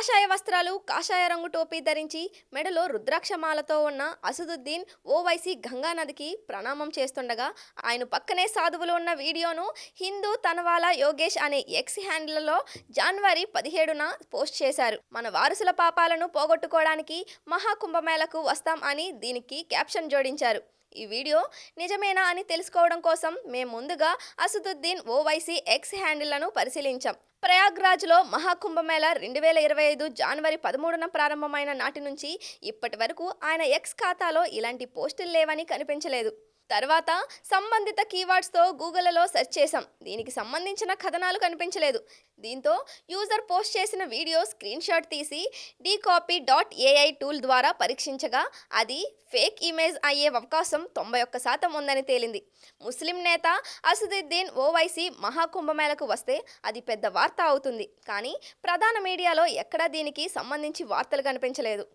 కాషాయ వస్త్రాలు, కాషాయ రంగు టోపీ ధరించి మెడలో రుద్రాక్షమాలతో ఉన్న అసదుద్దీన్ ఓవైసీ గంగా నదికి ప్రణామం చేస్తుండగా ఆయన పక్కనే సాధువులు ఉన్న వీడియోను హిందూ తనవాలా యోగేష్ అనే ఎక్స్ హ్యాండిల్లో జనవరి 17న పోస్ట్ చేశారు. మన వారసుల పాపాలను పోగొట్టుకోవడానికి మహాకుంభమేళకు వస్తాం అని దీనికి క్యాప్షన్ జోడించారు. ఈ వీడియో నిజమేనా అని తెలుసుకోవడం కోసం మేము ముందుగా అసదుద్దీన్ ఓవైసీ ఎక్స్ హ్యాండిల్లను పరిశీలించాం. ప్రయాగ్రాజ్లో మహాకుంభమేళా 2025 జనవరి 13న ప్రారంభమైన నాటి నుంచి ఇప్పటి వరకు ఆయన ఎక్స్ ఖాతాలో ఇలాంటి పోస్టులు లేవని కనిపించలేదు. తర్వాత సంబంధిత కీవర్డ్స్తో గూగుల్లో సెర్చ్ చేశాం. దీనికి సంబంధించిన కథనాలు కనిపించలేదు. దీంతో యూజర్ పోస్ట్ చేసిన వీడియో స్క్రీన్ షాట్ తీసి dcopy.ai టూల్ ద్వారా పరీక్షించగా అది ఫేక్ ఇమేజ్ అయ్యే అవకాశం 91% ఉందని తేలింది. ముస్లిం నేత అసదుద్దీన్ ఓవైసీ మహాకుంభమేళకు వస్తే అది పెద్ద వార్త అవుతుంది. కానీ ప్రధాన మీడియాలో ఎక్కడా దీనికి సంబంధించి వార్తలు కనిపించలేదు.